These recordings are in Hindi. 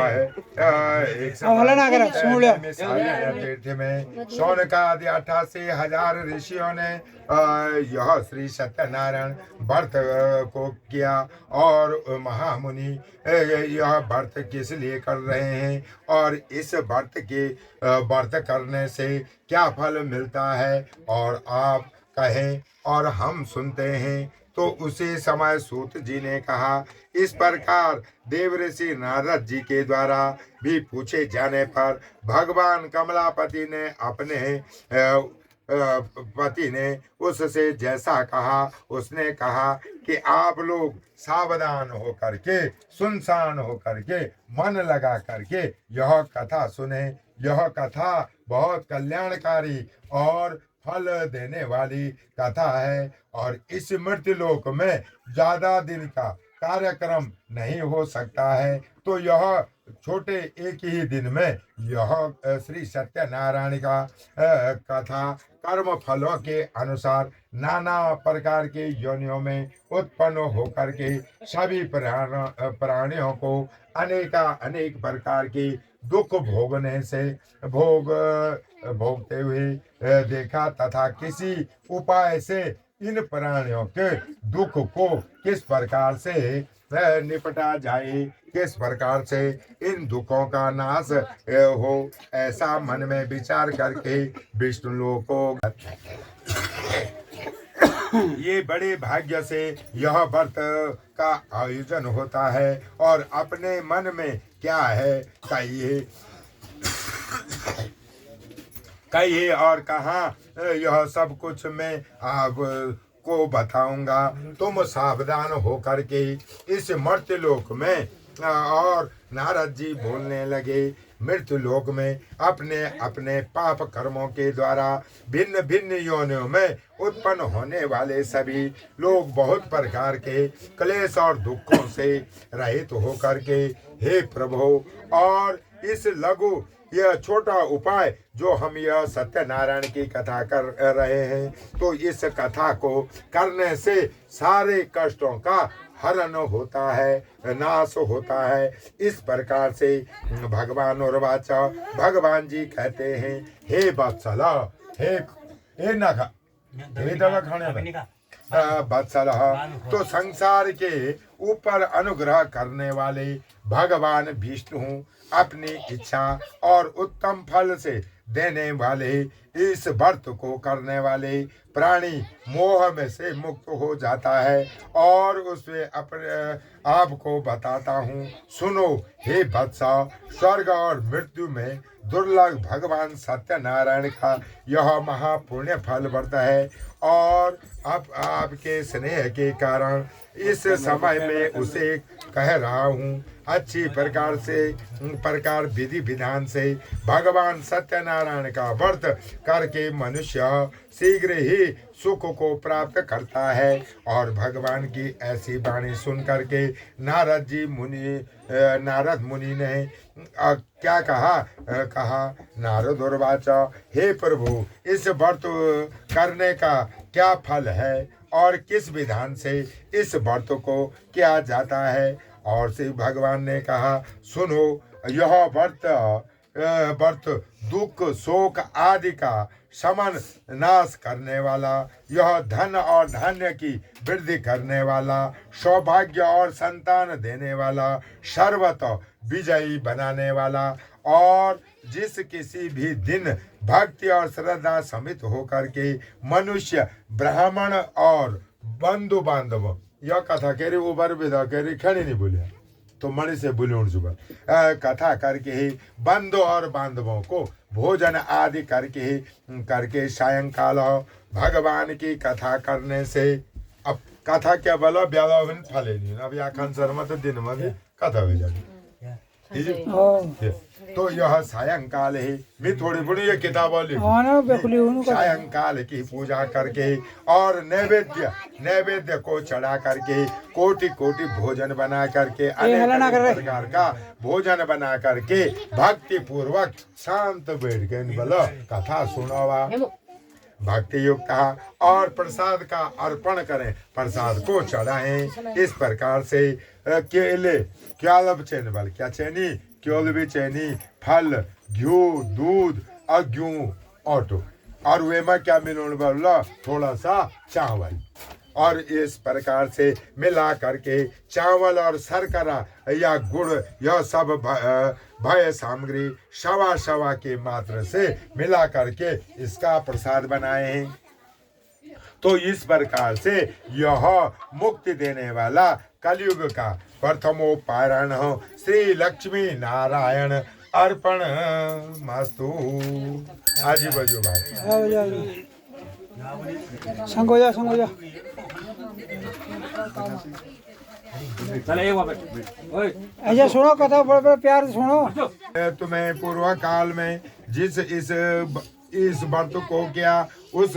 वह एक तीर्थ में शौनक आदि 88,000 ऋषियों ने यह श्री सत्यनारायण व्रत को किया। और महामुनि यह व्रत किस लिए कर रहे हैं और इस व्रत करने से क्या फल मिलता है और आप कहें और हम सुनते हैं। तो उसी समय सूत जी ने कहा, इस प्रकार देवऋषि नारद जी के द्वारा भी पूछे जाने पर भगवान कमलापति ने अपने पति ने उससे जैसा कहा, उसने कहा कि आप लोग सावधान होकर के, सुनसान होकर के, मन लगा करके यह कथा सुने। यह कथा बहुत कल्याणकारी और फल देने वाली कथा है और इस मृत्युलोक में ज्यादा दिन का कार्यक्रम नहीं हो सकता है। तो यह छोटे एक ही दिन में यह श्री सत्यनारायण का कथा कर्म फलों के अनुसार नाना प्रकार के योनियों में उत्पन्न होकर के सभी प्राणियों को अनेक प्रकार के दुख भोगने से भोगते हुए देखा तथा किसी उपाय से इन प्राणियों के दुख को किस प्रकार से निपटा जाए, किस प्रकार से इन दुखों का नाश हो, ऐसा मन में विचार करके विष्णु लोक को ये बड़े भाग्य से यह व्रत का आयोजन होता है। और अपने मन में क्या है कहिए और कहाँ यह सब कुछ मैं आप को बताऊंगा। तुम सावधान होकर के इस मर्त्यलोक में और नारद जी बोलने लगे, मृत्युलोक में अपने अपने पाप कर्मों के द्वारा भिन्न भिन्न योनियों में उत्पन्न होने वाले सभी लोग बहुत प्रकार के क्लेश और दुखों से रहित होकर के, हे प्रभु, और इस लघु यह छोटा उपाय जो हम यह सत्यनारायण की कथा कर रहे हैं, तो इस कथा को करने से सारे कष्टों का हरण होता है, नाश होता है। इस प्रकार से भगवान और वाचा भगवान जी कहते हैं, हे वत्सला, हे नखा, हे दवा खाने वत्सला, तो संसार के ऊपर अनुग्रह करने वाले भगवान विष्णु अपनी इच्छा और उत्तम फल से देने वाले इस व्रत को करने वाले प्राणी मोह में से मुक्त हो जाता है। और उसमें अपने आप को बताता हूँ, सुनो हे वत्सा, स्वर्ग और मृत्यु में दुर्लभ भगवान सत्यनारायण का यह महापुण्य फल व्रत है। और अब आपके स्नेह के कारण इस समय में उसे कह रहा हूँ। अच्छी प्रकार विधि विधान से भगवान सत्यनारायण का व्रत करके मनुष्य शीघ्र ही सुख को प्राप्त करता है। और भगवान की ऐसी वाणी सुन करके नारद मुनि ने क्या कहा नारद और वाचा, हे प्रभु, इस व्रत करने का क्या फल है और किस विधान से इस व्रत को किया जाता है। और श्री भगवान ने कहा, सुनो, यह व्रत दुख शोक आदि का समन नाश करने वाला, यह धन और धान्य की वृद्धि करने वाला, सौभाग्य और संतान देने वाला, सर्वत विजयी बनाने वाला, और जिस किसी भी दिन भक्ति और श्रद्धा समित होकर के मनुष्य ब्राह्मण और बंधु बांधव, यह कथा करी उबर विधा करी खड़ी नहीं बोलिया तो मणि से बुलूण जुबल कथा करके ही बंधु और बांधवों को भोजन आदि करके सायंकाल भगवान की कथा करने से, अब कथा क्या बोला ब्याह फले नहीं, अब या खान शर्मा तो दिन में भी कथा हो जाती। तो यह सायंकाल ही मैं थोड़ी बड़ी ये किताब सायंकाल की पूजा करके और नैवेद्य को चढ़ा करके कोटि भोजन बना करके अनेक प्रकार का भोजन बना करके भक्ति पूर्वक शांत बैठ के बोलो कथा सुनावा भक्ति युक्त कहा। और प्रसाद का अर्पण करें, प्रसाद को चढ़ाएं। इस प्रकार से केले क्या लब चैन बल क्या चैनी केवल बेचैनी फल घ्यू दूध और गेहूं ऑटो और वे में क्या मिलोने वाला थोड़ा सा चावल और इस प्रकार से मिला करके चावल और शर्करा या गुड़ यह सब भय सामग्री शवा शवा के मात्र से मिला करके इसका प्रसाद बनाए हैं। तो इस प्रकार से यह मुक्ति देने वाला कलयुग का प्रथमोपारण हो श्री लक्ष्मी नारायण अर्पण मस्तु। आजी बजो भाई संगोजा संगोजा ऐसा सुनो कथा बड़े बड़े प्यार से सुनो। तुम्हें पूर्व काल में जिस इस व्रत को किया उस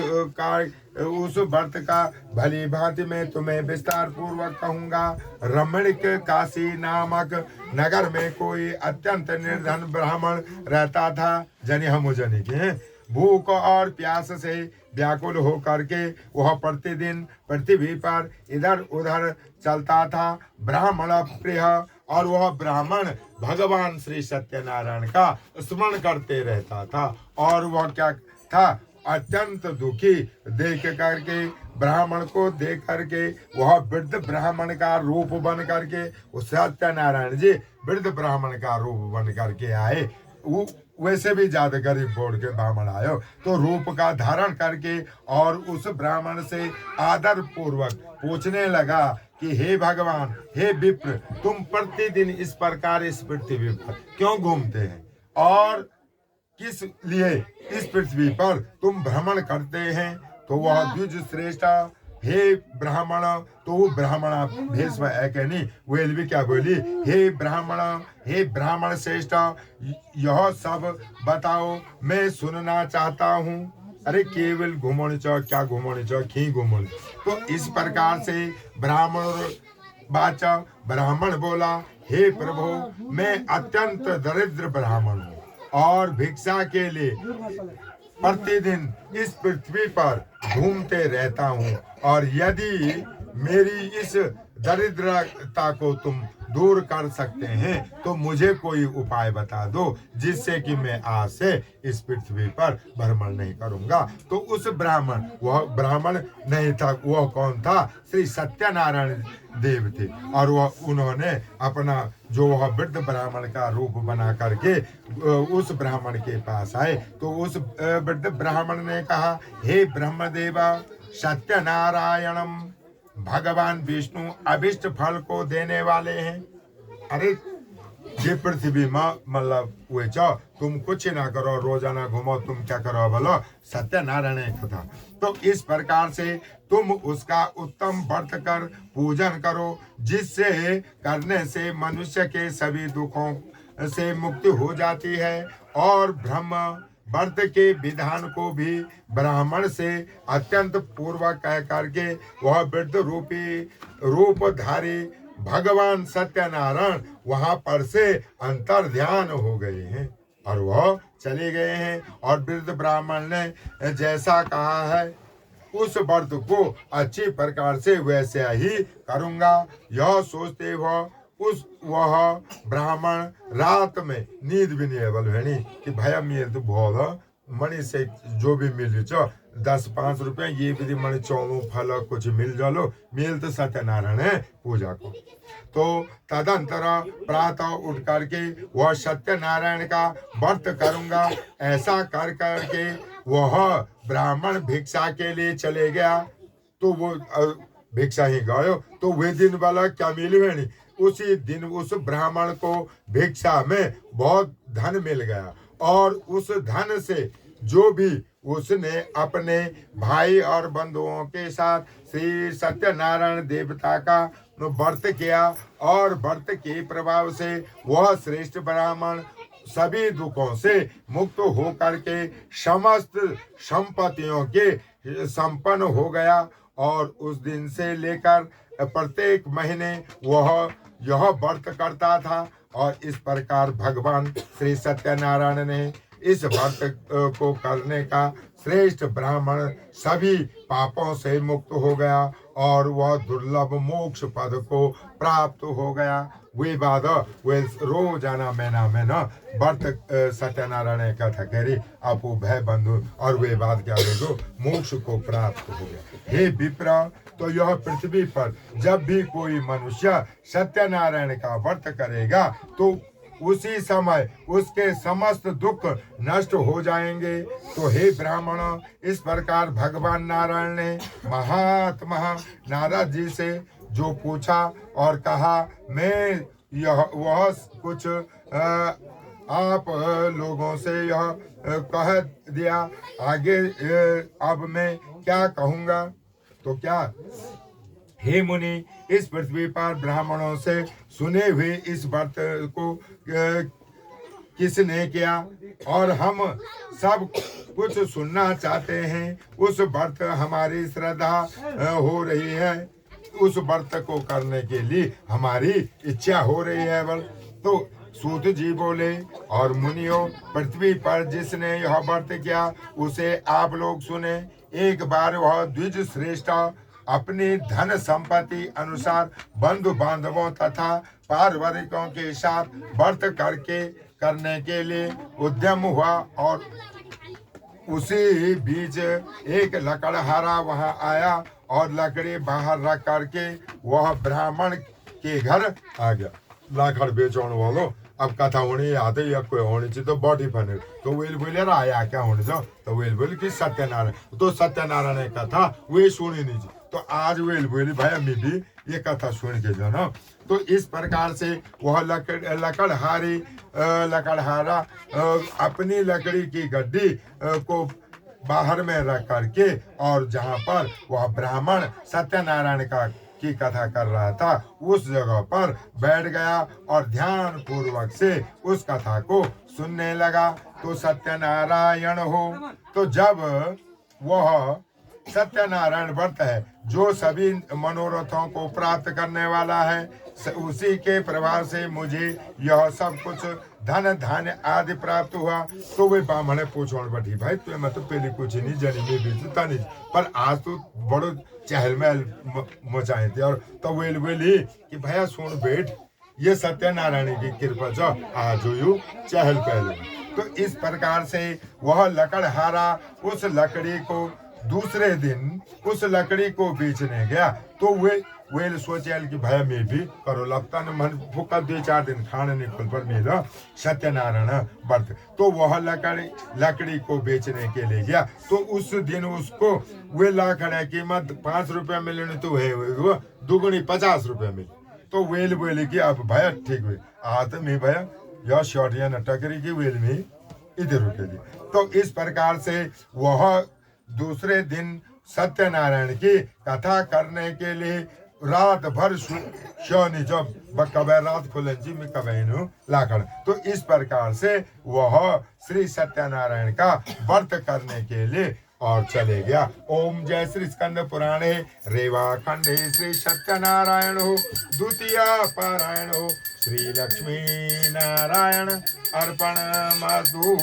व्रत का भली भांति में तुम्हें विस्तार पूर्वक कहूंगा। रमणिक काशी नामक नगर में कोई अत्यंत निर्धन ब्राह्मण रहता था। जनि हम जनि के भूख और प्यास से व्याकुल होकर के वह प्रतिदिन पृथ्वी पर इधर उधर चलता था। ब्राह्मण प्रिय और वह ब्राह्मण भगवान श्री सत्यनारायण का स्मरण करते रहता था और वह क्या था अत्यंत दुखी देख करके ब्राह्मण को देख करके वह वृद्ध ब्राह्मण का रूप बन करके उस सत्यनारायण जी वृद्ध ब्राह्मण का रूप बन करके आए। वैसे भी ज्यादा गरीब बोर्ड के ब्राह्मण आयो तो रूप का धारण करके और उस ब्राह्मण से आदर पूर्वक पूछने लगा कि हे भगवान हे विप्र तुम प्रतिदिन इस प्रकार इस पृथ्वी पर क्यों घूमते हैं और किस लिए इस पृथ्वी पर तुम भ्रमण करते हैं। तो वह द्विज श्रेष्ठ हे ब्राह्मण तो वो ब्राह्मण भेष है कि नहीं वेल भी क्या बोली हे ब्राह्मण श्रेष्ठ यह सब बताओ मैं सुनना चाहता हूँ। अरे केवल घूमने चो क्या घूमने चो खी घूमने। तो इस प्रकार से ब्राह्मण बोला हे प्रभु मैं अत्यंत दरिद्र ब्राह्मण हूँ और भिक्षा के लिए प्रतिदिन इस पृथ्वी पर घूमते रहता हूँ और यदि मेरी इस दरिद्रता को तुम दूर कर सकते हैं तो मुझे कोई उपाय बता दो जिससे कि मैं आज से इस पृथ्वी पर भ्रमण नहीं करूंगा। तो उस वह ब्राह्मण नहीं था। वह कौन था? श्री सत्यनारायण देव थे और वह उन्होंने अपना जो वह वृद्ध ब्राह्मण का रूप बना करके उस ब्राह्मण के पास आए। तो उस वृद्ध ब्राह्मण ने कहा हे ब्रह्मदेवा सत्यनारायणम भगवान विष्णु अभिष्ट फल को देने वाले हैं। अरे ये पृथ्वी में मतलब हुए चो तुम कुछ ना करो रोजाना घूमो तुम क्या करो बोलो सत्यनारायण कथा। तो इस प्रकार से तुम उसका उत्तम व्रत कर पूजन करो जिससे करने से मनुष्य के सभी दुखों से मुक्ति हो जाती है और ब्रह्म व्रत के विधान को भी ब्राह्मण से अत्यंत पूर्वक कह करके वह वृद्ध रूपधारी भगवान सत्यनारायण वहां पर से अंतर ध्यान हो गए हैं और वह चले गए हैं। और वृद्ध ब्राह्मण ने जैसा कहा है उस व्रत को अच्छी प्रकार से वैसे ही करूंगा यह सोचते वह ब्राह्मण रात में नींद भी नहीं एवल है कि भैया मेरे तो बहुत मणि से जो भी मिल चो 10-5 रुपये ये भी मणि चौलू फल कुछ मिल जालो मिल तो सत्यनारायण है पूजा को। तो तदंतर प्रातः उठ करके वह सत्यनारायण का व्रत करूंगा ऐसा कर करके वह ब्राह्मण भिक्षा के लिए चले गया। तो वो भिक्षा ही गयो तो वे दिन वाला क्या मिली नहीं उसी दिन उस ब्राह्मण को भिक्षा में बहुत धन मिल गया और उस धन से जो भी उसने अपने भाई और बंधुओं के साथ श्री सत्यनारायण देवता का व्रत किया और व्रत के प्रभाव से वह श्रेष्ठ ब्राह्मण सभी दुखों से मुक्त हो करके समस्त संपत्तियों के संपन्न हो गया। और उस दिन से लेकर प्रत्येक महीने वह यह व्रत करता था और इस प्रकार भगवान श्री सत्यनारायण ने इस व्रत को करने का श्रेष्ठ ब्राह्मण सभी पापों से मुक्त हो गया और वह दुर्लभ मोक्ष पद को प्राप्त हो गया। वे बाद वे रोजाना महीना में न व्रत सत्यनारायण कथा करी अपू भय बंधु और वे बाद क्या देखो मोक्ष को प्राप्त हो गया। हे विप्र, तो यह पृथ्वी पर जब भी कोई मनुष्य सत्यनारायण का व्रत करेगा तो उसी समय उसके समस्त दुख नष्ट हो जाएंगे। तो हे ब्राह्मण, इस प्रकार भगवान नारायण ने महात्मा नारद जी से जो पूछा और कहा, मैं यह वह कुछ आप लोगों से यह कह दिया, आगे अब मैं क्या कहूँगा। तो क्या, हे मुनि, इस पृथ्वी पर ब्राह्मणों से सुने हुए इस व्रत को किसने किया और हम सब कुछ सुनना चाहते हैं। उस व्रत हमारी श्रद्धा हो रही है, उस व्रत को करने के लिए हमारी इच्छा हो रही है। तो सूत जी बोले, और मुनियों, पृथ्वी पर जिसने यह व्रत किया उसे आप लोग सुने। एक बार वह द्विज श्रेष्ठ अपनी धन संपत्ति अनुसार बंधु बांधवों तथा पारिवारिकों के साथ व्रत करने के लिए उद्यम हुआ और उसी बीच एक लकड़हारा वहां आया और लकड़ी बाहर रख करके वह ब्राह्मण के घर आ गया। लाखड़ बेचने वालों, अब कथा होनी आते या कोई होनी चाहिए तो बॉडी बने। तो वेल बोले आया क्या होने जाओ, तो वेल बोले कि सत्यनारायण, तो सत्यनारायण कथा वे सुनी नहीं जी। तो आज वेल बोली भाई अम्मी भी ये कथा सुन के जो ना, तो इस प्रकार से वह लकड़हारा अपनी लकड़ी की गड्डी को बाहर में रख करके और जहाँ पर वह ब्राह्मण सत्यनारायण की कथा कर रहा था उस जगह पर बैठ गया और ध्यान पूर्वक से उस कथा को सुनने लगा। तो सत्यनारायण हो, तो जब वह सत्यनारायण व्रत है जो सभी मनोरथों को प्राप्त करने वाला है, उसी के प्रभाव से मुझे यह सब कुछ धन धान्य आदि प्राप्त हुआ। तो वे ब्राह्मण पूछोण बैठी, भाई तो मैं तो पहले कुछ नहीं जानी, मैं भी तो नहीं, पर आज तो बड़ो चहल महल मचाए थे। और तो वेल बोली कि भैया सुन बेट, ये सत्यनारायण की कृपा जो आज हो चहल पहल। तो इस प्रकार से वह लकड़हारा उस लकड़ी को दूसरे दिन उस लकड़ी को बेचने गया। तो वे सोचे कि भाई मैं भी करो, लगता न मन भूखा 2-4 दिन खाने नहीं खुल पर मेरा सत्यनारायण व्रत। तो वह लकड़ी को बेचने के लिए गया। तो उस दिन उसको वे लकड़ी की कीमत 5 रुपया मिलने तो है दुगुनी 50 रुपया मिली। तो वेल बोले कि अब भैया ठीक हुए आते में भैया यह शॉर्टिया न टकरी की वेल में इधर रुके दी। तो इस प्रकार से वह दूसरे दिन सत्यनारायण की कथा करने के लिए रात भर शनि जब कबे रात खुले जी में कबे लाखड़। तो इस प्रकार से वह श्री सत्यनारायण का व्रत करने के लिए और चले गया। ओम जय श्री स्कंद पुराणे रेवा खंडे श्री सत्यनारायण हो द्वितीय पारायण हो श्री लक्ष्मी नारायण अर्पण मधु।